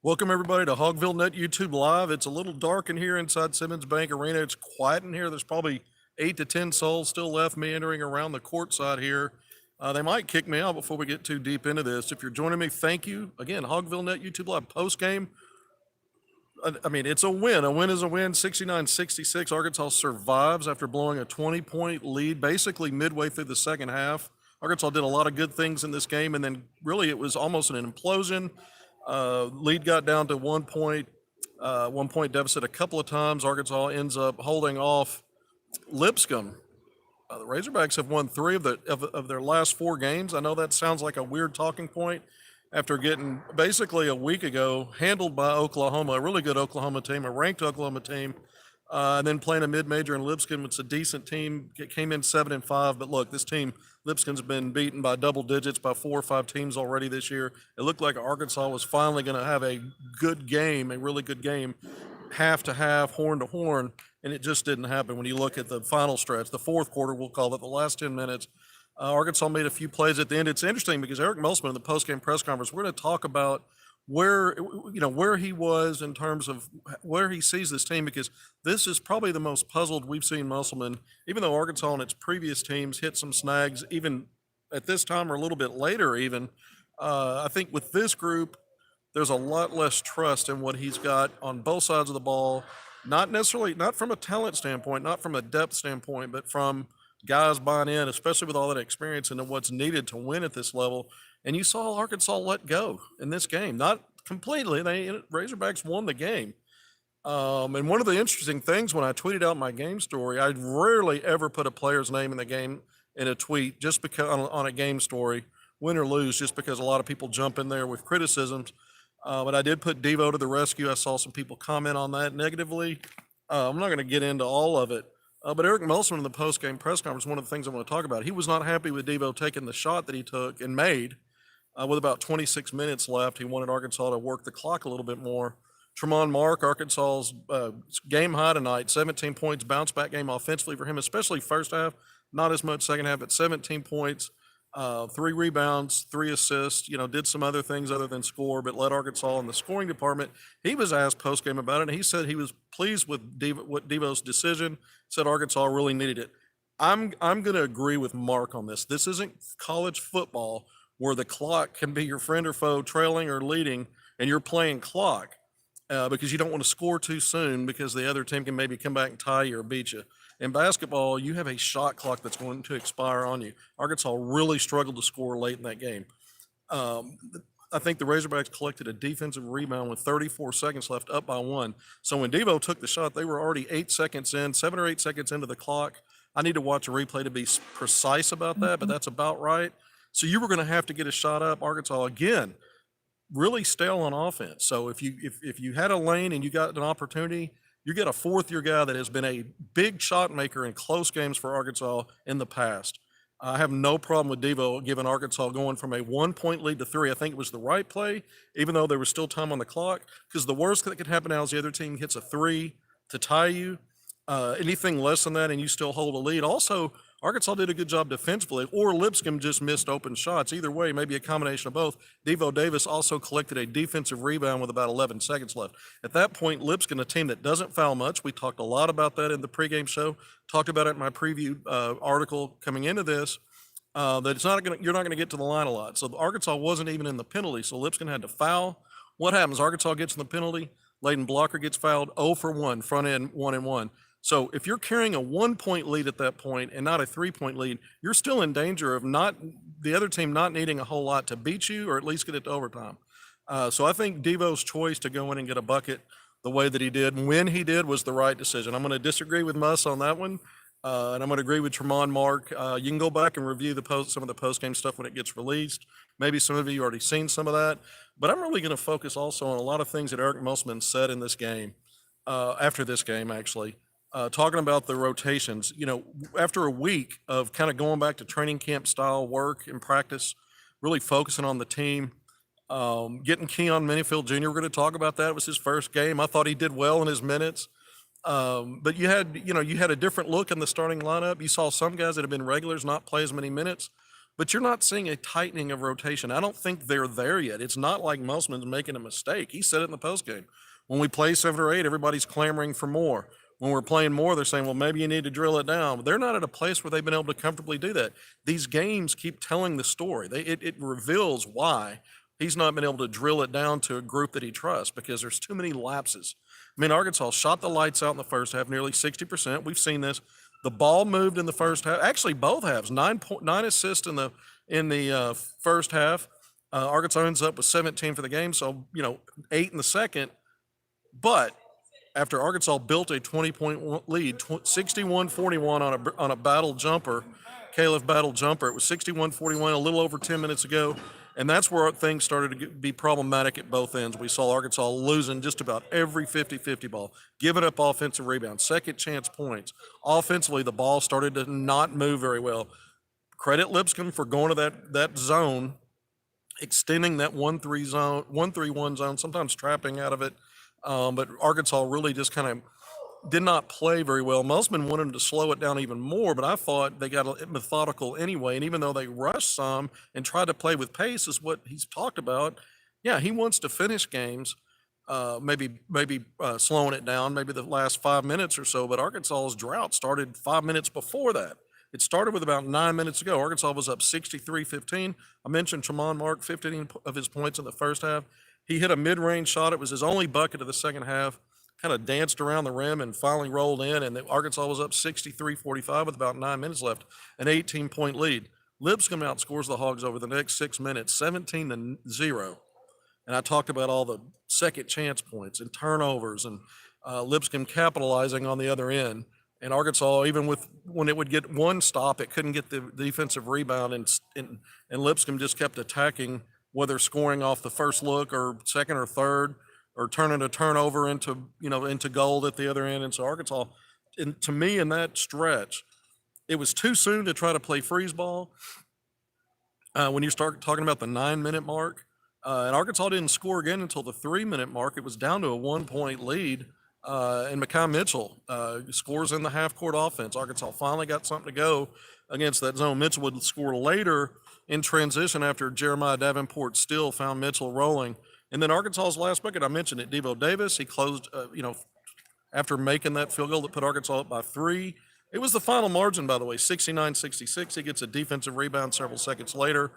Welcome everybody to HogvilleNET YouTube Live. It's a little dark in here inside Simmons Bank Arena. It's quiet in here. There's probably 8 to 10 souls still left meandering around the courtside here. They might kick me out before we get too deep into this. If you're joining me, thank you. Again, HogvilleNET YouTube Live post game. I mean, it's a win. A win is a win. 69-66. Arkansas survives after blowing a 20-point lead basically midway through the second half. Arkansas did a lot of good things in this game, and then really it was almost an implosion. Lead got down to 1 point, 1 point deficit a couple of times. Arkansas ends up holding off Lipscomb. The Razorbacks have won 3 of their last 4 games. I know that sounds like a weird talking point after getting basically a week ago handled by Oklahoma, a really good Oklahoma team, a ranked Oklahoma team, and then playing a mid-major in Lipscomb. It's a decent team. It came in 7-5, but look, this team, Lipscomb's been beaten by double digits by 4 or 5 teams already this year. It looked like Arkansas was finally going to have a good game, a really good game, half to half, horn to horn, and it just didn't happen. When you look at the final stretch, the fourth quarter, we'll call it, the last 10 minutes, Arkansas made a few plays at the end. It's interesting because Eric Melsman in the post-game press conference, we're going to talk about where he was in terms of where he sees this team, because this is probably the most puzzled we've seen Musselman, even though Arkansas and its previous teams hit some snags even at this time or a little bit later even. I think with this group, there's a lot less trust in what he's got on both sides of the ball, not from a talent standpoint, not from a depth standpoint, but from guys buying in, especially with all that experience and what's needed to win at this level. And you saw Arkansas let go in this game. Not completely. Razorbacks won the game. And one of the interesting things when I tweeted out my game story, I rarely ever put a player's name in the game in a tweet just because on a game story, win or lose, just because a lot of people jump in there with criticisms. But I did put Devo to the rescue. I saw some people comment on that negatively. I'm not going to get into all of it. But Eric Melsman in the post-game press conference, one of the things I want to talk about, he was not happy with Devo taking the shot that he took and made with about 26 minutes left. He wanted Arkansas to work the clock a little bit more. Tremont Mark, Arkansas's game high tonight, 17 points, bounce back game offensively for him, especially first half, not as much second half, but 17 points, 3 rebounds, 3 assists, did some other things other than score, but led Arkansas in the scoring department. He was asked post-game about it, and he said he was pleased with Devo's decision, said Arkansas really needed it. I'm going to agree with Mark on this. This isn't college football where the clock can be your friend or foe, trailing or leading, and you're playing clock because you don't want to score too soon because the other team can maybe come back and tie you or beat you. In basketball, you have a shot clock that's going to expire on you. Arkansas really struggled to score late in that game. I think the Razorbacks collected a defensive rebound with 34 seconds left, up by 1. So when Devo took the shot, they were already 7 or 8 seconds into the clock. I need to watch a replay to be precise about that, but that's about right. So you were going to have to get a shot up. Arkansas, again, really stale on offense. So if you had a lane and you got an opportunity, you get a fourth-year guy that has been a big shot maker in close games for Arkansas in the past. I have no problem with Devo giving Arkansas going from a 1-point lead to 3. I think it was the right play, even though there was still time on the clock, because the worst that could happen now is the other team hits a 3 to tie you. Anything less than that and you still hold a lead. Also, Arkansas did a good job defensively, or Lipscomb just missed open shots. Either way, maybe a combination of both. Devo Davis also collected a defensive rebound with about 11 seconds left. At that point, Lipscomb, a team that doesn't foul much, we talked a lot about that in the pregame show, talked about it in my preview article coming into this, that you're not going to get to the line a lot. So Arkansas wasn't even in the penalty, so Lipscomb had to foul. What happens? Arkansas gets in the penalty. Leighton Blocker gets fouled 0 for 1, front end 1-and-1. So if you're carrying a 1-point lead at that point and not a 3-point lead, you're still in danger of the other team not needing a whole lot to beat you or at least get it to overtime. So I think Devo's choice to go in and get a bucket the way that he did, when he did, was the right decision. I'm going to disagree with Muss on that one, and I'm going to agree with Tremont Mark. You can go back and review some of the post-game stuff when it gets released. Maybe some of you already seen some of that. But I'm really going to focus also on a lot of things that Eric Musselman said in this game, after this game, actually. Talking about the rotations, after a week of kind of going back to training camp style work and practice, really focusing on the team, getting Keon Minifield Jr., we're going to talk about that. It was his first game. I thought he did well in his minutes. But you had a different look in the starting lineup. You saw some guys that have been regulars not play as many minutes. but you're not seeing a tightening of rotation. I don't think they're there yet. It's not like Musselman's making a mistake. He said it in the postgame. When we play 7 or 8, everybody's clamoring for more. When we're playing more, they're saying, well, maybe you need to drill it down. But they're not at a place where they've been able to comfortably do that. These games keep telling the story. It reveals why he's not been able to drill it down to a group that he trusts, because there's too many lapses. I mean, Arkansas shot the lights out in the first half, nearly 60%. We've seen this. The ball moved in the first half. Actually, both halves. 9 assists in the first half. Arkansas ends up with 17 for the game, so 8 in the second. But after Arkansas built a 20-point lead, 61-41 on a battle jumper, Caleb battle jumper. It was 61-41 a little over 10 minutes ago, and that's where things started to be problematic at both ends. We saw Arkansas losing just about every 50-50 ball, giving up offensive rebounds, second chance points. Offensively, the ball started to not move very well. Credit Lipscomb for going to that zone, extending that 1-3 zone, 1-3-1 zone, sometimes trapping out of it. But Arkansas really just kind of did not play very well. Musselman wanted them to slow it down even more, but I thought they got methodical anyway. And even though they rushed some and tried to play with pace, is what he's talked about. Yeah, he wants to finish games, maybe slowing it down, maybe the last 5 minutes or so. But Arkansas's drought started 5 minutes before that. It started with about 9 minutes ago. Arkansas was up 63-15. I mentioned Tremont Mark, 15 of his points in the first half. He hit a mid-range shot. It was his only bucket of the second half. Kind of danced around the rim and finally rolled in, and Arkansas was up 63-45 with about 9 minutes left, an 18-point lead. Lipscomb outscores the Hogs over the next 6 minutes, 17-0. And I talked about all the second chance points and turnovers, and Lipscomb capitalizing on the other end. And Arkansas, even when it would get one stop, it couldn't get the defensive rebound, and Lipscomb just kept attacking, whether scoring off the first look or second or third, or turning a turnover into gold at the other end. And so Arkansas, to me, in that stretch, it was too soon to try to play freeze ball. When you start talking about the 9-minute mark, and Arkansas didn't score again until the 3-minute mark. It was down to a 1-point lead. And Mekhi Mitchell scores in the half-court offense. Arkansas finally got something to go against that zone. Mitchell would score later in transition after Jeremiah Davenport still found Mitchell rolling. And then Arkansas's last bucket, I mentioned it, Devo Davis, he closed, after making that field goal that put Arkansas up by 3. It was the final margin, by the way, 69-66. He gets a defensive rebound several seconds later.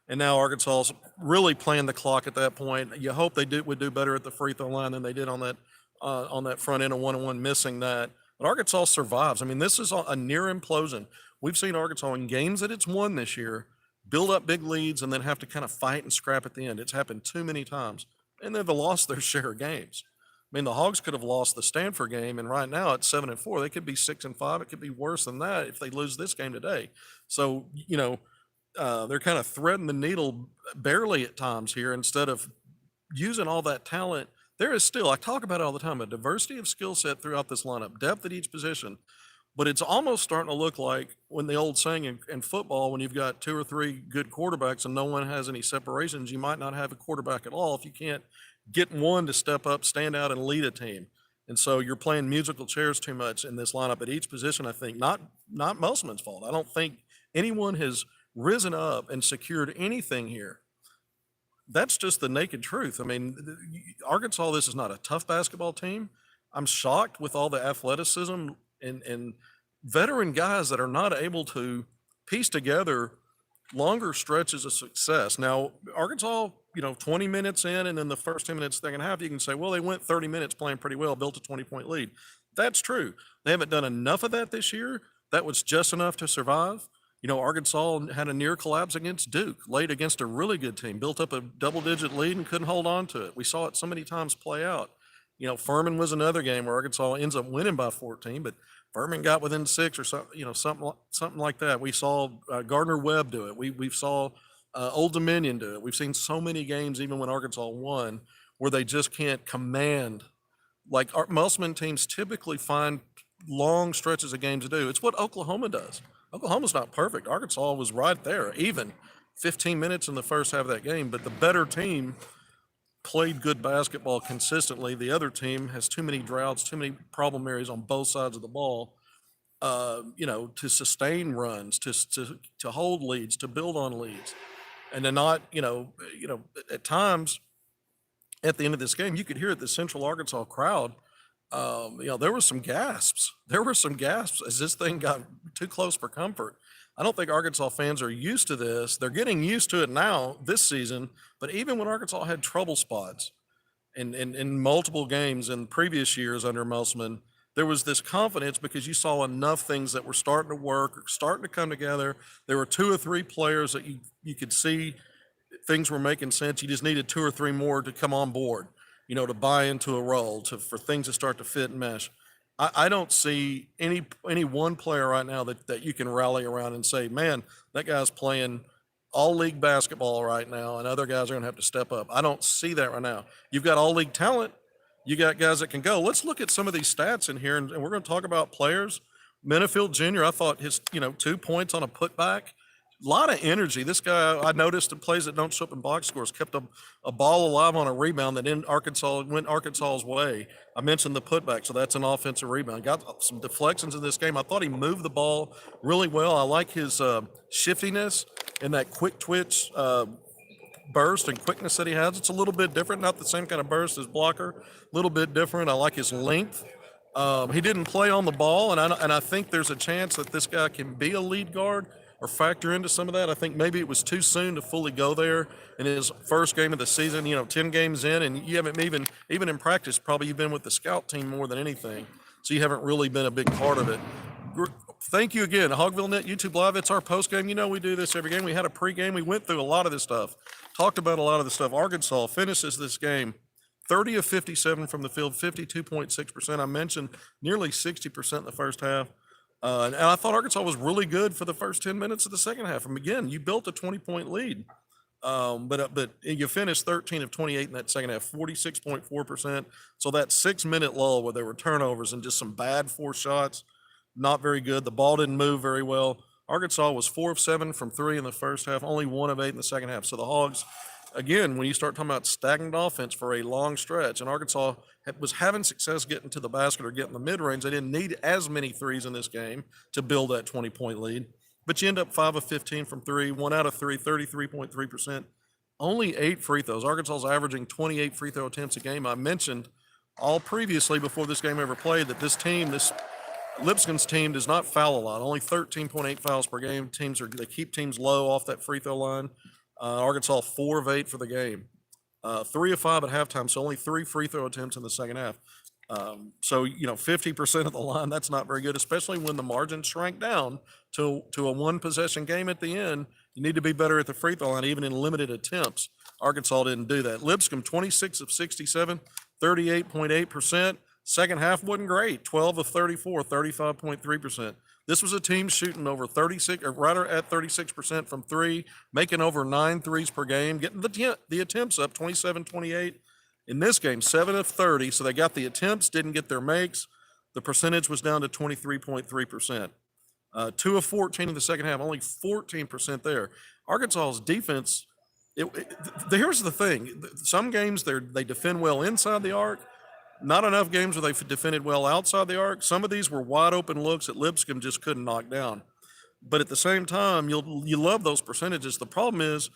And now Arkansas's really playing the clock at that point. You hope they would do better at the free throw line than they did on that front end of 1-on-1, missing that. But Arkansas survives. I mean, this is a near implosion. We've seen Arkansas in games that it's won this year build up big leads and then have to kind of fight and scrap at the end. It's happened too many times. And they've lost their share of games. I mean, the Hogs could have lost the Stanford game, and right now it's 7-4. They could be 6-5. It could be worse than that if they lose this game today. So, they're kind of threading the needle barely at times here instead of using all that talent. There is still, I talk about it all the time, a diversity of skill set throughout this lineup, depth at each position. But it's almost starting to look like when the old saying in football, when you've got 2 or 3 good quarterbacks and no one has any separations, you might not have a quarterback at all if you can't get one to step up, stand out, and lead a team. And so you're playing musical chairs too much in this lineup at each position, I think. Not Musselman's fault. I don't think anyone has risen up and secured anything here. That's just the naked truth. I mean, Arkansas, this is not a tough basketball team. I'm shocked with all the athleticism and veteran guys that are not able to piece together longer stretches of success. Now, Arkansas, 20 minutes in, and then the first 10 minutes, second half, you can say, well, they went 30 minutes playing pretty well, built a 20-point lead. That's true. They haven't done enough of that this year. That was just enough to survive. Arkansas had a near collapse against Duke, late against a really good team, built up a double-digit lead and couldn't hold on to it. We saw it so many times play out. Furman was another game where Arkansas ends up winning by 14, but Furman got within 6 or something, something like that. We saw Gardner Webb do it. We saw Old Dominion do it. We've seen so many games, even when Arkansas won, where they just can't command. Like Musselman teams typically find long stretches of games to do. It's what Oklahoma does. Oklahoma's not perfect. Arkansas was right there, even 15 minutes in the first half of that game, but the better team played good basketball consistently. The other team has too many droughts, too many problem areas on both sides of the ball. to sustain runs, to hold leads, to build on leads, and to not, at times at the end of this game, you could hear it, the Central Arkansas crowd. There were some gasps. There were some gasps as this thing got too close for comfort. I don't think Arkansas fans are used to this. They're getting used to it now this season, but even when Arkansas had trouble spots in multiple games in previous years under Musselman, there was this confidence because you saw enough things that were starting to work, or starting to come together. There were two or three players that you could see things were making sense. You just needed two or three more to come on board, to buy into a role, for things to start to fit and mesh. I don't see any one player right now that you can rally around and say, man, that guy's playing all league basketball right now, and other guys are going to have to step up. I don't see that right now. You've got all league talent. You got guys that can go. Let's look at some of these stats in here, and we're going to talk about players. Minifield Jr., I thought his 2 points on a putback, a lot of energy. This guy, I noticed the plays that don't show up in box scores, kept a ball alive on a rebound that went Arkansas's way. I mentioned the putback, so that's an offensive rebound. Got some deflections in this game. I thought he moved the ball really well. I like his shiftiness and that quick twitch burst and quickness that he has. It's a little bit different, not the same kind of burst as Blocker, a little bit different. I like his length. He didn't play on the ball, and I think there's a chance that this guy can be a lead guard or factor into some of that. I think maybe it was too soon to fully go there in his first game of the season, 10 games in, and you haven't even in practice, probably you've been with the scout team more than anything, so you haven't really been a big part of it. Thank you again, HogvilleNET YouTube Live. It's our post game. We do this every game. We had a pregame. We went through a lot of this stuff, talked about a lot of this stuff. Arkansas finishes this game 30 of 57 from the field, 52.6%. I mentioned nearly 60% in the first half. And I thought Arkansas was really good for the first 10 minutes of the second half. And again, you built a 20-point lead, but you finished 13 of 28 in that second half, 46.4%. So that 6-minute lull where there were turnovers and just some bad forced shots, not very good. The ball didn't move very well. Arkansas was 4 of 7 from 3 in the first half, only 1 of 8 in the second half. So the Hogs, again, when you start talking about stagnant offense for a long stretch, and Arkansas was having success getting to the basket or getting the mid-range, they didn't need as many threes in this game to build that 20-point lead. But you end up 5 of 15 from 3, 1 out of 3, 33.3%. Only 8 free throws. Arkansas's averaging 28 free throw attempts a game. I mentioned all previously before this game ever played that this Lipscomb's team does not foul a lot, only 13.8 fouls per game. They keep teams low off that free throw line. Arkansas 4 of 8 for the game, 3 of 5 at halftime, so only 3 free throw attempts in the second half. 50% of the line, that's not very good, especially when the margin shrank down to a one-possession game at the end. You need to be better at the free throw line, even in limited attempts. Arkansas didn't do that. Lipscomb, 26 of 67, 38.8%. Second half wasn't great, 12 of 34, 35.3%. This was a team shooting over 36, or right at 36% from 3, making over 9 threes per game, getting the attempts up 27-28. In this game, 7 of 30, so they got the attempts, didn't get their makes. The percentage was down to 23.3%. 2 of 14 in the second half, only 14% there. Arkansas's defense, here's the thing. Some games they defend well inside the arc. Not enough games where they defended well outside the arc. Some of these were wide open looks that Lipscomb just couldn't knock down. But at the same time, you love those percentages. The problem is,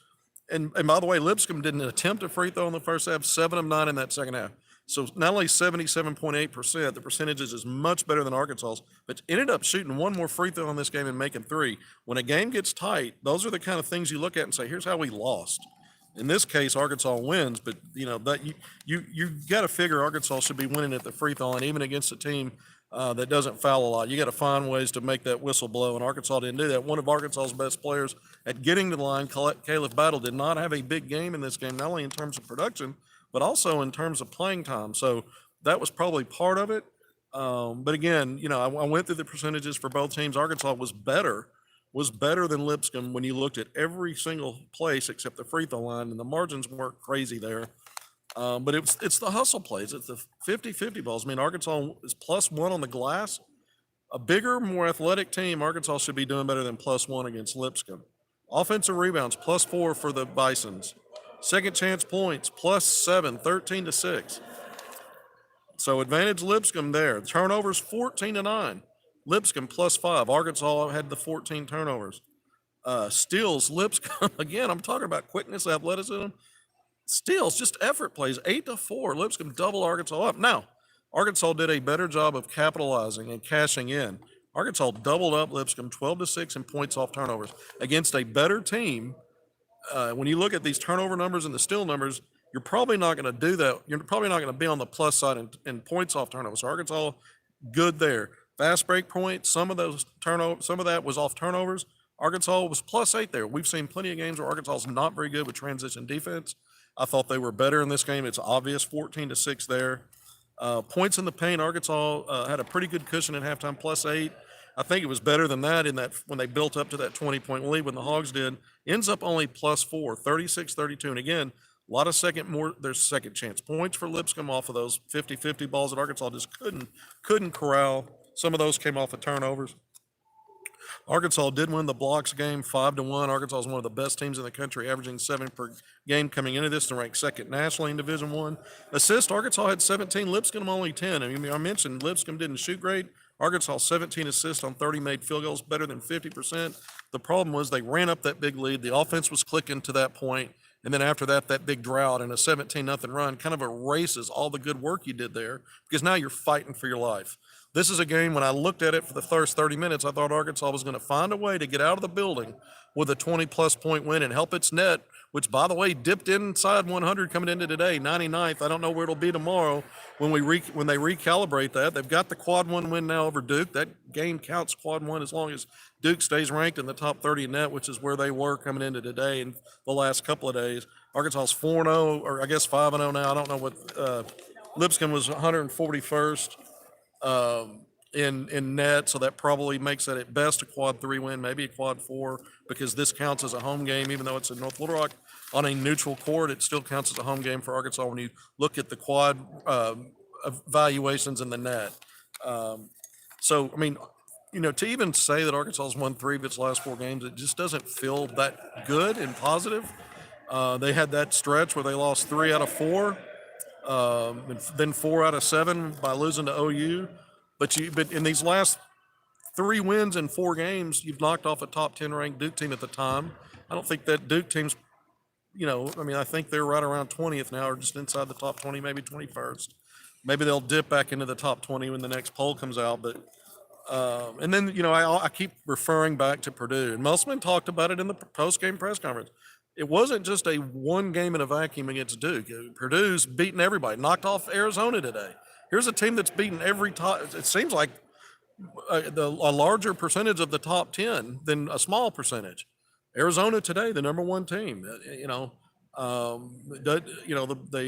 and by the way, Lipscomb didn't attempt a free throw in the first half, 7 of 9 in that second half. So not only 77.8%, the percentages is much better than Arkansas's, but ended up shooting 1 more free throw in this game and making 3. When a game gets tight, those are the kind of things you look at and say, here's how we lost. In this case, Arkansas wins, but that you got to figure Arkansas should be winning at the free throw line, even against a team that doesn't foul a lot. You got to find ways to make that whistle blow, and Arkansas didn't do that. One of Arkansas's best players at getting to the line, Caleb Battle, did not have a big game in this game, not only in terms of production, but also in terms of playing time. So that was probably part of it. But again, I went through the percentages for both teams. Arkansas was better than Lipscomb when you looked at every single place except the free throw line, and the margins weren't crazy there. But it's the hustle plays. It's the 50-50 balls. I mean, Arkansas is +1 on the glass. A bigger, more athletic team, Arkansas should be doing better than +1 against Lipscomb. Offensive rebounds, +4 for the Bisons. Second chance points, +7, 13-6. So advantage Lipscomb there. Turnovers, 14-9. Lipscomb +5. Arkansas had the 14 turnovers. Steals, Lipscomb, again, I'm talking about quickness, athleticism. Steals, just effort plays, 8-4. Lipscomb double Arkansas up. Now, Arkansas did a better job of capitalizing and cashing in. Arkansas doubled up Lipscomb 12-6 in points off turnovers against a better team. When you look at these turnover numbers and the steal numbers, you're probably not going to do that. You're probably not going to be on the plus side in points off turnovers. So Arkansas, good there. Fast break points, some of that was off turnovers. Arkansas was +8 there. We've seen plenty of games where Arkansas is not very good with transition defense. I thought they were better in this game. It's obvious, 14-6 there. Points in the paint, Arkansas had a pretty good cushion at halftime, +8. I think it was better than that when they built up to that 20-point lead when the Hogs did. Ends up only +4, 36-32. And again, a lot of there's second chance points for Lipscomb off of those 50-50 balls that Arkansas just couldn't corral. Some of those came off of turnovers. Arkansas did win the blocks game 5-1. Arkansas is one of the best teams in the country, averaging 7 per game coming into this, to rank second nationally in Division I. Assists, Arkansas had 17, Lipscomb only 10. I mean, I mentioned Lipscomb didn't shoot great. Arkansas 17 assists on 30 made field goals, better than 50%. The problem was they ran up that big lead. The offense was clicking to that point. And then after that big drought and a 17-0 run kind of erases all the good work you did there, because now you're fighting for your life. This is a game, when I looked at it for the first 30 minutes, I thought Arkansas was going to find a way to get out of the building with a 20-plus point win and help its net, which, by the way, dipped inside 100 coming into today, 99th. I don't know where it'll be tomorrow when they recalibrate that. They've got the quad 1 win now over Duke. That game counts quad 1 as long as Duke stays ranked in the top 30 in net, which is where they were coming into today and the last couple of days. Arkansas's 4-0, or I guess 5-0 now. I don't know what Lipscomb was 141st. In net, so that probably makes it at best a quad 3 win, maybe a quad 4, because this counts as a home game, even though it's in North Little Rock on a neutral court. It still counts as a home game for Arkansas when you look at the quad evaluations in the net. So, I mean, to even say that Arkansas has won 3 of its last 4 games, it just doesn't feel that good and positive. They had that stretch where they lost 3 out of 4. And then 4 out of 7 by losing to OU. But in these last 3 wins in 4 games, you've knocked off a top 10 ranked Duke team at the time. I don't think that Duke team's, I think they're right around 20th now, or just inside the top 20, maybe 21st. Maybe they'll dip back into the top 20 when the next poll comes out. But and then, I keep referring back to Purdue. And Musselman talked about it in the post-game press conference. It wasn't just a one game in a vacuum against Duke. Purdue's beaten everybody, knocked off Arizona today. Here's a team that's beaten every top. It seems like a larger percentage of the top 10 than a small percentage. Arizona today, the number 1 team. The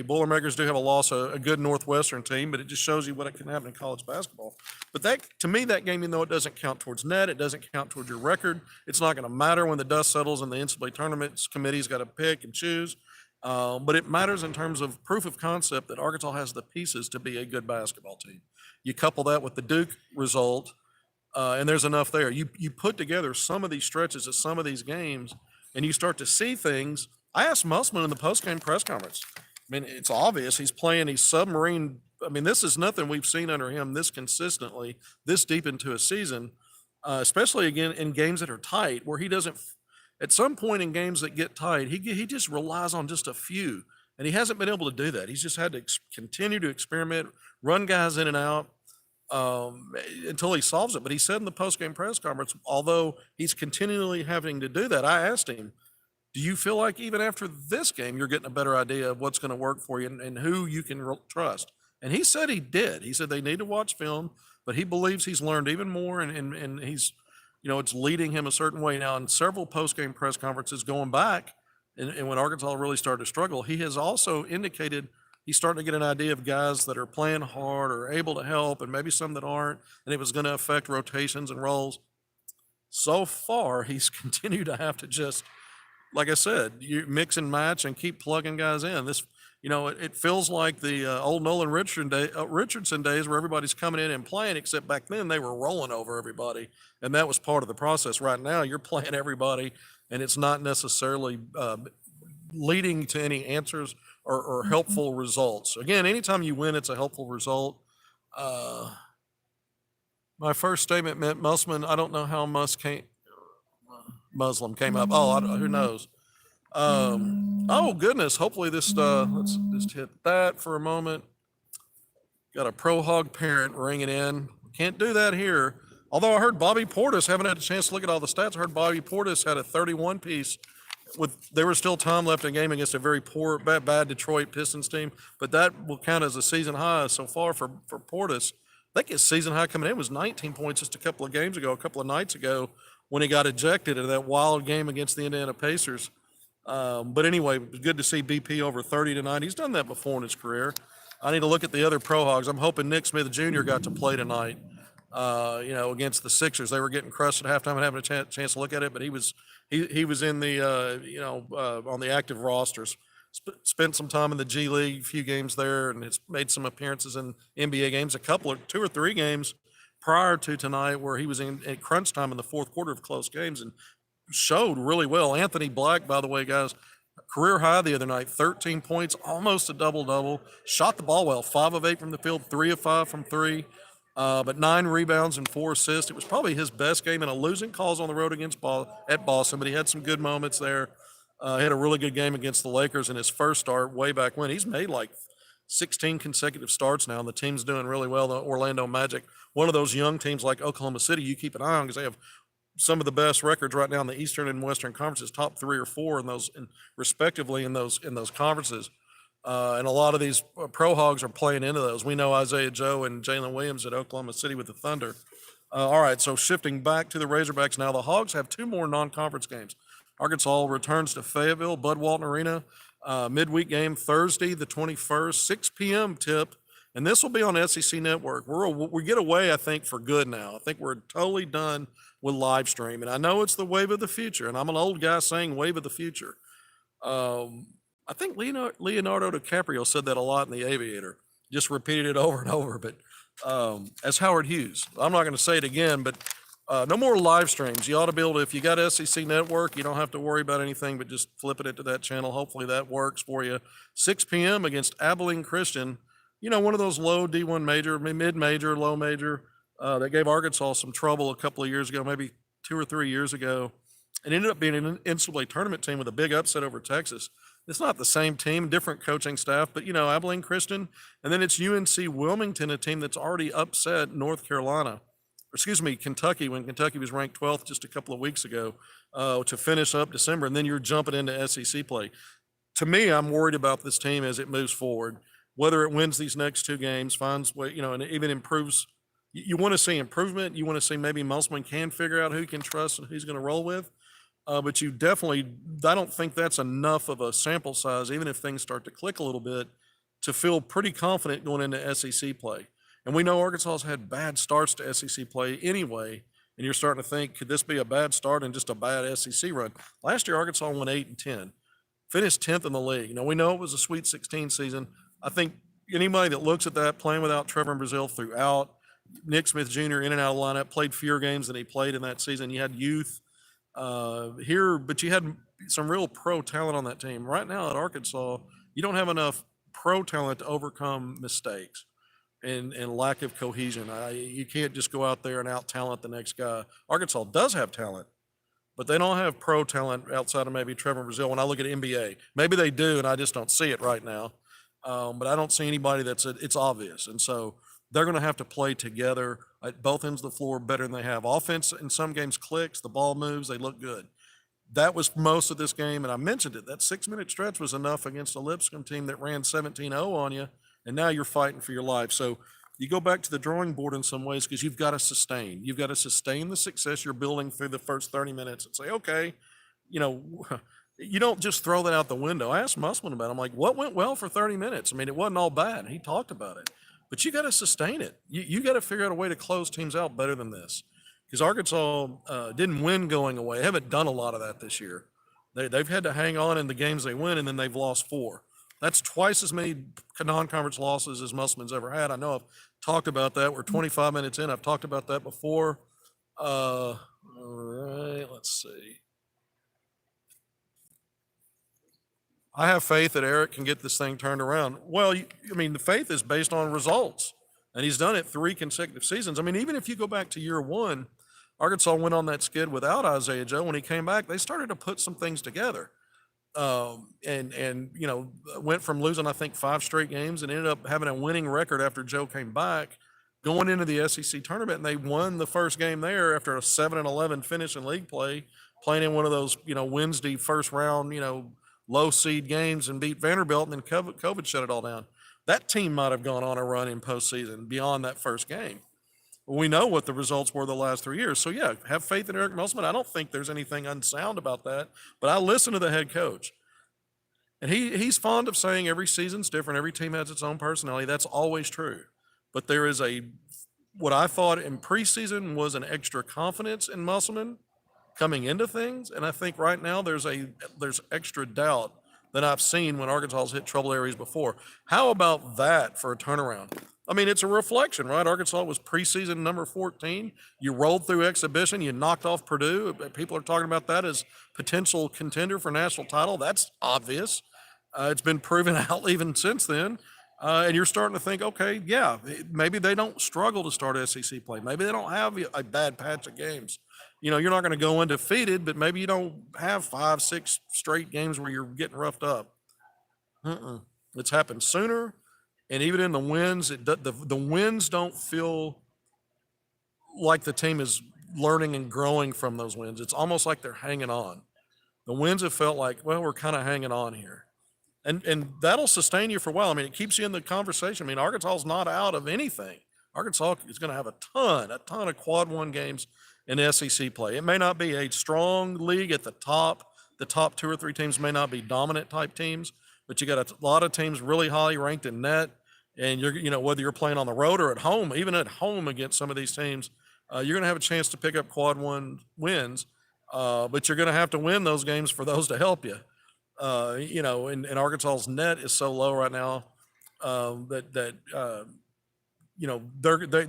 Boilermakers do have a good Northwestern team, but it just shows you what can happen in college basketball. But to me, that game, even though it doesn't count towards net, it doesn't count towards your record. It's not going to matter when the dust settles and the NCAA tournaments committee's got to pick and choose. But it matters in terms of proof of concept that Arkansas has the pieces to be a good basketball team. You couple that with the Duke result, and there's enough there. You put together some of these stretches of some of these games, and you start to see things. I asked Musselman in the post-game press conference. I mean, it's obvious he's playing these submarine. I mean, this is nothing we've seen under him this consistently, this deep into a season, especially again in games that are tight, where he doesn't. At some point in games that get tight, he just relies on just a few, and he hasn't been able to do that. He's just had to continue to experiment, run guys in and out until he solves it. But he said in the post-game press conference, although he's continually having to do that, I asked him, do you feel like even after this game, you're getting a better idea of what's going to work for you and who you can trust? And he said he did. He said they need to watch film, but he believes he's learned even more, and he's, it's leading him a certain way. Now, in several post-game press conferences going back, and when Arkansas really started to struggle, he has also indicated he's starting to get an idea of guys that are playing hard or able to help, and maybe some that aren't, and it was going to affect rotations and roles. So far, he's continued to have to just, like I said, you mix and match and keep plugging guys in. This, it feels like the old Nolan Richardson days where everybody's coming in and playing, except back then they were rolling over everybody, and that was part of the process. Right now, you're playing everybody, and it's not necessarily leading to any answers or helpful results. Again, anytime you win, it's a helpful result. My first statement meant Muslim. I don't know how Muslim came up. Oh, who knows? Oh goodness. Hopefully this. Let's just hit that for a moment. Got a pro hog parent ringing in. Can't do that here. Although I heard Bobby Portis, haven't had a chance to look at all the stats. I heard Bobby Portis had a 31 piece there was still time left in the game against a very bad Detroit Pistons team, but that will count as a season high so far for Portis. I think his season high coming in was 19 points just a couple of nights ago when he got ejected in that wild game against the Indiana Pacers. But anyway, good to see BP over 30 tonight. He's done that before in his career. I need to look at the other Pro Hogs. I'm hoping Nick Smith Jr. got to play tonight. Against the Sixers, they were getting crushed at halftime and having a chance to look at it. But he was in the on the active rosters. Spent some time in the G League, a few games there, and has made some appearances in NBA games. Two or three games prior to tonight where he was in at crunch time in the fourth quarter of close games and showed really well. Anthony Black, by the way, guys, career high the other night, 13 points, almost a double-double. Shot the ball well, 5 of 8 from the field, 3 of 5 from 3. But 9 rebounds and 4 assists. It was probably his best game in a losing cause on the road at Boston, but he had some good moments there. He had a really good game against the Lakers in his first start way back when. He's made like 16 consecutive starts now, and the team's doing really well. The Orlando Magic, one of those young teams like Oklahoma City, you keep an eye on because they have some of the best records right now in the Eastern and Western conferences, top 3 or 4 in those, respectively in those conferences. And a lot of these pro hogs are playing into those. We know Isaiah Joe and Jalen Williams at Oklahoma City with the Thunder. All right, so shifting back to the Razorbacks now, the Hogs have 2 more non-conference games. Arkansas returns to Fayetteville, Bud Walton Arena, midweek game Thursday, the 21st, 6 p.m. tip, and this will be on SEC Network. We get away, I think, for good now. I think we're totally done with live stream, and I know it's the wave of the future, and I'm an old guy saying wave of the future. I think Leonardo DiCaprio said that a lot in The Aviator, just repeated it over and over, but as Howard Hughes. I'm not going to say it again, but no more live streams. You ought to be able to, if you got SEC Network, you don't have to worry about anything but just flipping it to that channel. Hopefully that works for you. 6 p.m. against Abilene Christian, one of those low D1 major, mid-major, low major, that gave Arkansas some trouble a couple of years ago, maybe 2 or 3 years ago. It ended up being an NCAA tournament team with a big upset over Texas. It's not the same team, different coaching staff, but Abilene Christian, and then it's UNC Wilmington, a team that's already upset Kentucky, when Kentucky was ranked 12th just a couple of weeks ago, to finish up December, and then you're jumping into SEC play. To me, I'm worried about this team as it moves forward, whether it wins these next 2 games, finds way, and even improves. You want to see improvement. You want to see maybe Musselman can figure out who he can trust and who's going to roll with. But I don't think that's enough of a sample size, even if things start to click a little bit, to feel pretty confident going into SEC play. And we know Arkansas's had bad starts to SEC play anyway, and you're starting to think, could this be a bad start and just a bad SEC run? Last year, Arkansas won 8-10, finished 10th in the league. We know it was a Sweet 16 season. I think anybody that looks at that, playing without Trevor Brazile throughout, Nick Smith Jr. in and out of the lineup, played fewer games than he played in that season. You had youth here, but you had some real pro talent on that team. Right now at Arkansas, you don't have enough pro talent to overcome mistakes and lack of cohesion. You can't just go out there and out-talent the next guy. Arkansas does have talent, but they don't have pro talent outside of maybe Trevor Brazile. When I look at NBA, maybe they do, and I just don't see it right now. But I don't see anybody it's obvious. And so they're going to have to play together at both ends of the floor better than they have. Offense in some games clicks, the ball moves, they look good. That was most of this game, and I mentioned it. That 6-minute stretch was enough against a Lipscomb team that ran 17-0 on you, and now you're fighting for your life. So you go back to the drawing board in some ways because you've got to sustain. You've got to sustain the success you're building through the first 30 minutes and say, okay, you don't just throw that out the window. I asked Musselman about it. I'm like, what went well for 30 minutes? It wasn't all bad. He talked about it. But you got to sustain it. You got to figure out a way to close teams out better than this. Because Arkansas didn't win going away. They haven't done a lot of that this year. They've had to hang on in the games they win, and then they've lost 4. That's twice as many non-conference losses as Musselman's ever had. I know I've talked about that. We're 25 minutes in. I've talked about that before. All right, let's see. I have faith that Eric can get this thing turned around. Well, the faith is based on results. And he's done it 3 consecutive seasons. I mean, even if you go back to year 1, Arkansas went on that skid without Isaiah Joe. When he came back, they started to put some things together. And went from losing, I think, 5 straight games and ended up having a winning record after Joe came back, going into the SEC tournament, and they won the first game there after a 7-11 finish in league play, playing in one of those Wednesday first round low seed games, and beat Vanderbilt, and then COVID shut it all down. That team might have gone on a run in postseason beyond that first game. We know what the results were the last 3 years. So, yeah, have faith in Eric Musselman. I don't think there's anything unsound about that. But I listen to the head coach. And he's fond of saying every season's different. Every team has its own personality. That's always true. But there is what I thought in preseason was an extra confidence in Musselman coming into things. And I think right now there's extra doubt than I've seen when Arkansas's hit trouble areas before. How about that for a turnaround? I mean, it's a reflection, right? Arkansas was preseason number 14. You rolled through exhibition. You knocked off Purdue. People are talking about that as potential contender for national title. That's obvious. It's been proven out even since then. And you're starting to think, okay, yeah, maybe they don't struggle to start SEC play. Maybe they don't have a bad patch of games. You're not going to go undefeated, but maybe you don't have 5, 6 straight games where you're getting roughed up. It's happened sooner. And even in the wins, the wins don't feel like the team is learning and growing from those wins. It's almost like they're hanging on. The wins have felt like, well, we're kind of hanging on here. And that'll sustain you for a while. I mean, it keeps you in the conversation. I mean, Arkansas's not out of anything. Arkansas is going to have a ton of quad 1 games in SEC play. It may not be a strong league at the top. The top 2 or 3 teams may not be dominant type teams, but you got a lot of teams really highly ranked in net. And whether you're playing on the road or at home, even at home against some of these teams, you're going to have a chance to pick up quad 1 wins. But you're going to have to win those games for those to help you. And Arkansas's net is so low right now that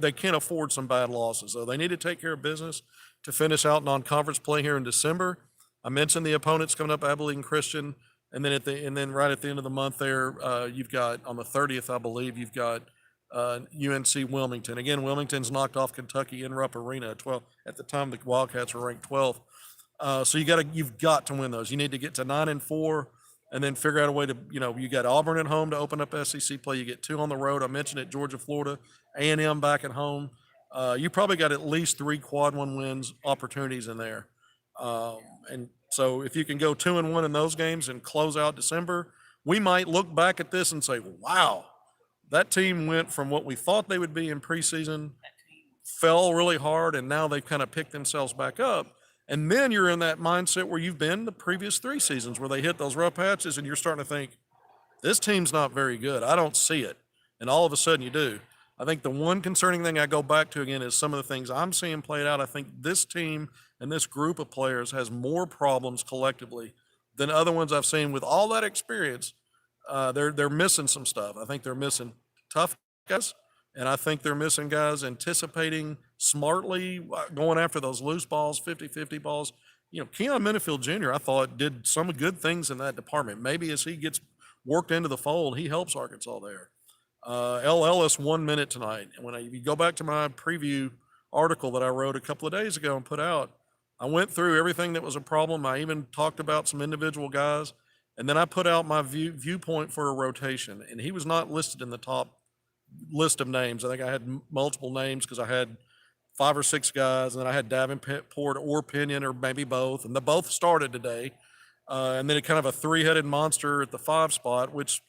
they can't afford some bad losses. So they need to take care of business to finish out non-conference play here in December. I mentioned the opponents coming up, Abilene Christian. And then right at the end of the month there, you've got on the 30th, I believe, you've got UNC Wilmington. Again, Wilmington's knocked off Kentucky in Rupp Arena at the time the Wildcats were ranked 12th. So you've got to win those. You need to get to 9-4, and then figure out a way to you got Auburn at home to open up SEC play. You get 2 on the road. I mentioned it, Georgia, Florida, A&M back at home. You probably got at least 3 quad 1 wins opportunities in there, and so if you can go 2-1 in those games and close out December, we might look back at this and say, wow, that team went from what we thought they would be in preseason, fell really hard, and now they've kind of picked themselves back up. And then you're in that mindset where you've been the previous 3 seasons where they hit those rough patches, and you're starting to think, this team's not very good. I don't see it. And all of a sudden you do. I think the one concerning thing I go back to again is some of the things I'm seeing played out. I think this team and this group of players has more problems collectively than other ones I've seen. With all that experience, they're missing some stuff. I think they're missing tough guys, and I think they're missing guys anticipating smartly, going after those loose balls, 50-50 balls. Keon Minifield Jr., I thought, did some good things in that department. Maybe as he gets worked into the fold, he helps Arkansas there. L. Ellis, 1 minute tonight. And if you go back to my preview article that I wrote a couple of days ago and put out, I went through everything that was a problem. I even talked about some individual guys, and then I put out my viewpoint for a rotation, and he was not listed in the top list of names. I think I had multiple names because I had 5 or 6 guys, and then I had Davenport or Pinion or maybe both, and they both started today. And then it kind of a 3-headed monster at the 5 spot, which,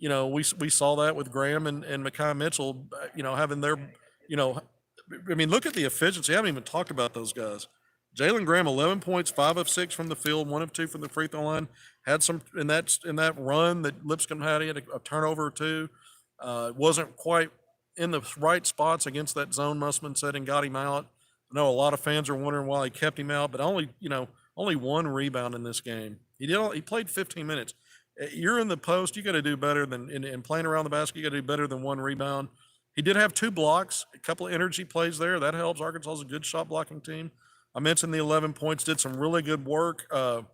we saw that with Graham and Mekhi Mitchell, having their, look at the efficiency. I haven't even talked about those guys. Jalen Graham, 11 points, 5 of 6 from the field, 1 of 2 from the free throw line. Had some in that run that Lipscomb had. He had a turnover or 2. Wasn't quite in the right spots against that zone Musselman set and got him out. I know a lot of fans are wondering why he kept him out, but only 1 rebound in this game. He played 15 minutes. You're in the post, you got to do better than in playing around the basket. You got to do better than 1 rebound. He did have 2 blocks, a couple of energy plays there. That helps. Arkansas is a good shot blocking team. I mentioned the 11 points, did some really good work to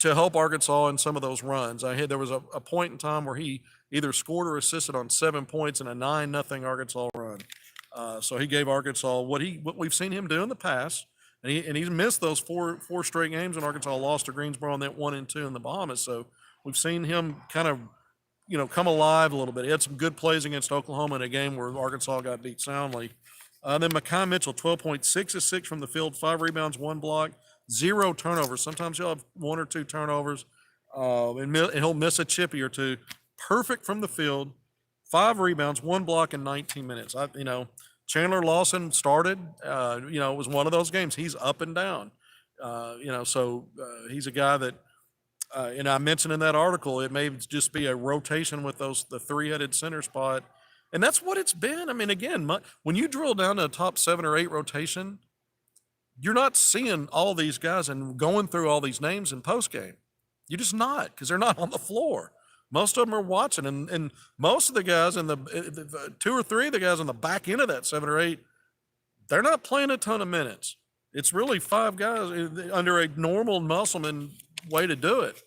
help Arkansas in some of those runs. There was a point in time where he either scored or assisted on 7 points in a 9-0 Arkansas run. So he gave Arkansas what we've seen him do in the past, and he's missed those four straight games when Arkansas lost to Greensboro on that 1-2 in the Bahamas. So we've seen him kind of come alive a little bit. He had some good plays against Oklahoma in a game where Arkansas got beat soundly. Then Mekhi Mitchell, 12.6 of 6 from the field, 5 rebounds, 1 block, 0 turnovers. Sometimes he'll have 1 or 2 turnovers, and he'll miss a chippy or two. Perfect from the field, 5 rebounds, 1 block in 19 minutes. Chandler Lawson started. It was one of those games. He's up and down. So he's a guy that. And I mentioned in that article, it may just be a rotation with the 3-headed center spot. And that's what it's been. I mean, again, when you drill down to a top 7 or 8 rotation, you're not seeing all these guys and going through all these names in postgame. You're just not, because they're not on the floor. Most of them are watching. And most of the guys in the 2 or 3 of the guys on the back end of that 7 or 8, they're not playing a ton of minutes. It's really 5 guys under a normal Musselman way to do it.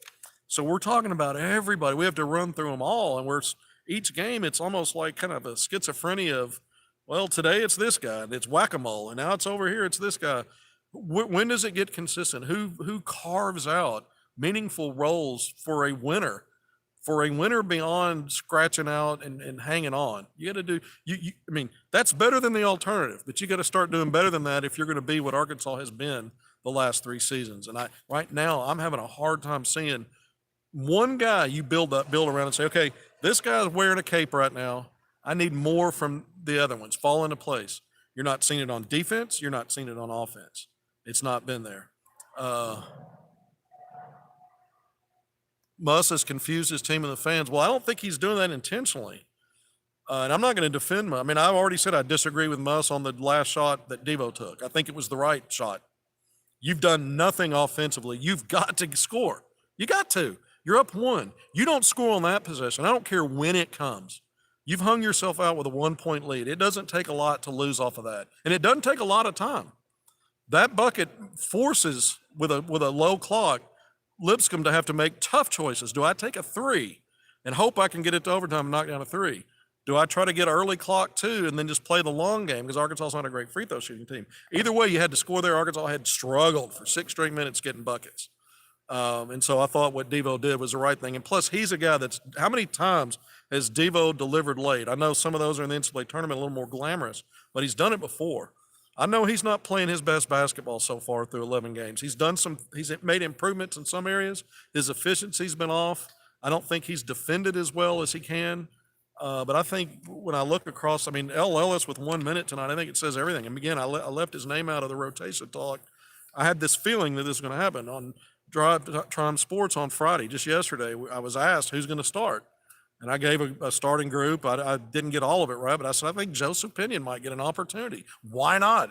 So we're talking about everybody. We have to run through them all, and each game it's almost like kind of a schizophrenia of, well, today it's this guy, and it's whack-a-mole, and now it's over here, it's this guy. When does it get consistent? Who carves out meaningful roles for a winner? For a winner beyond scratching out and hanging on, you got to do. I mean, that's better than the alternative, but you got to start doing better than that if you're going to be what Arkansas has been the last 3 seasons. And right now I'm having a hard time seeing one guy you build around and say, okay, this guy's wearing a cape right now. I need more from the other ones. Fall into place. You're not seeing it on defense. You're not seeing it on offense. It's not been there. Muss has confused his team and the fans. Well, I don't think he's doing that intentionally. And I'm not going to defend Muss. I mean, I've already said I disagree with Muss on the last shot that Devo took. I think it was the right shot. You've done nothing offensively. You've got to score. You got to. You're up 1. You don't score on that possession. I don't care when it comes. You've hung yourself out with a 1-point lead. It doesn't take a lot to lose off of that. And it doesn't take a lot of time. That bucket forces, with a low clock, Lipscomb to have to make tough choices. Do I take a 3 and hope I can get it to overtime and knock down a 3? Do I try to get early clock 2 and then just play the long game because Arkansas is not a great free throw shooting team? Either way, you had to score there. Arkansas had struggled for 6 straight minutes getting buckets. And so I thought what Devo did was the right thing. And plus, he's a guy that's – how many times has Devo delivered late? I know some of those are in the NCAA tournament a little more glamorous, but he's done it before. I know he's not playing his best basketball so far through 11 games. He's made improvements in some areas. His efficiency's been off. I don't think he's defended as well as he can. But I think when I look across, I mean, L. Ellis with 1 minute tonight, I think it says everything. And again, I left his name out of the rotation talk. I had this feeling that this was going to happen. On Drive Time Sports on Friday, just yesterday, I was asked who's going to start. And I gave a starting group. I didn't get all of it right, but I said, I think Joseph Pinion might get an opportunity. Why not?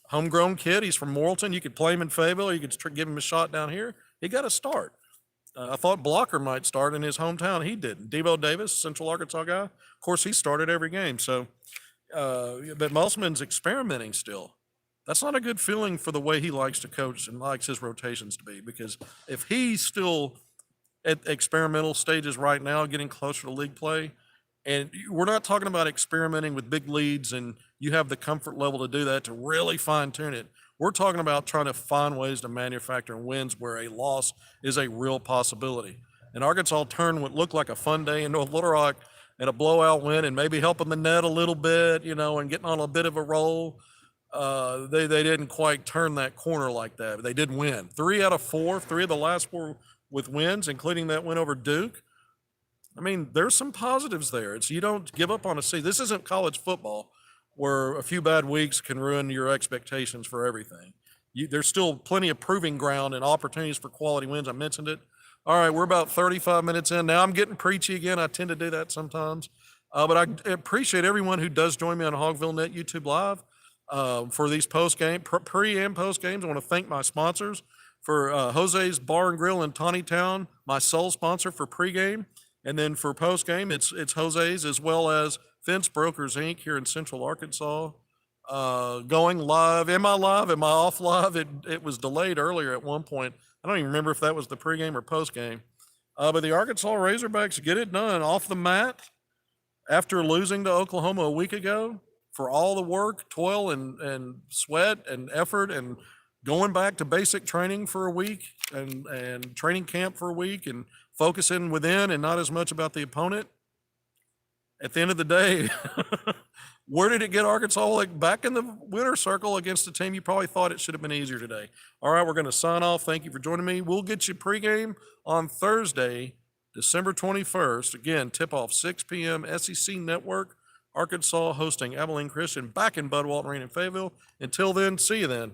Homegrown kid. He's from Morrilton. You could play him in Fayetteville. You could give him a shot down here. He got a start. I thought Blocker might start in his hometown. He didn't. Devo Davis, Central Arkansas guy. Of course, he started every game. So, but Musselman's experimenting still. That's not a good feeling for the way he likes to coach and likes his rotations to be, because if he's still at experimental stages right now, getting closer to league play, and we're not talking about experimenting with big leads and you have the comfort level to do that, to really fine tune it. We're talking about trying to find ways to manufacture wins where a loss is a real possibility. And Arkansas turned what looked like a fun day into a Little Rock and a blowout win, and maybe helping the net a little bit, and getting on a bit of a roll. They didn't quite turn that corner like that, but they did win. 3 out of 4, 3 of the last 4 with wins, including that win over Duke. I mean, there's some positives there. You don't give up on a season. This isn't college football where a few bad weeks can ruin your expectations for everything. There's still plenty of proving ground and opportunities for quality wins. I mentioned it. All right, we're about 35 minutes in. Now I'm getting preachy again. I tend to do that sometimes. But I appreciate everyone who does join me on HogvilleNET YouTube Live for these post-game, pre- and post-games. I want to thank my sponsors. For Jose's Bar and Grill in Town, my sole sponsor for pregame. And then for postgame, it's Jose's, as well as Fence Brokers, Inc. here in Central Arkansas. Going live. Am I live? Am I off live? It was delayed earlier at one point. I don't even remember if that was the pregame or postgame. But the Arkansas Razorbacks get it done off the mat after losing to Oklahoma a week ago, for all the work, toil, and sweat and effort, and going back to basic training for a week, and training camp for a week, and focusing within and not as much about the opponent. At the end of the day, where did it get Arkansas? Like, back in the winner's circle against a team you probably thought it should have been easier today. All right, we're going to sign off. Thank you for joining me. We'll get you pregame on Thursday, December 21st. Again, tip-off 6 p.m. SEC Network. Arkansas hosting Abilene Christian back in Bud Walton Arena in Fayetteville. Until then, see you then.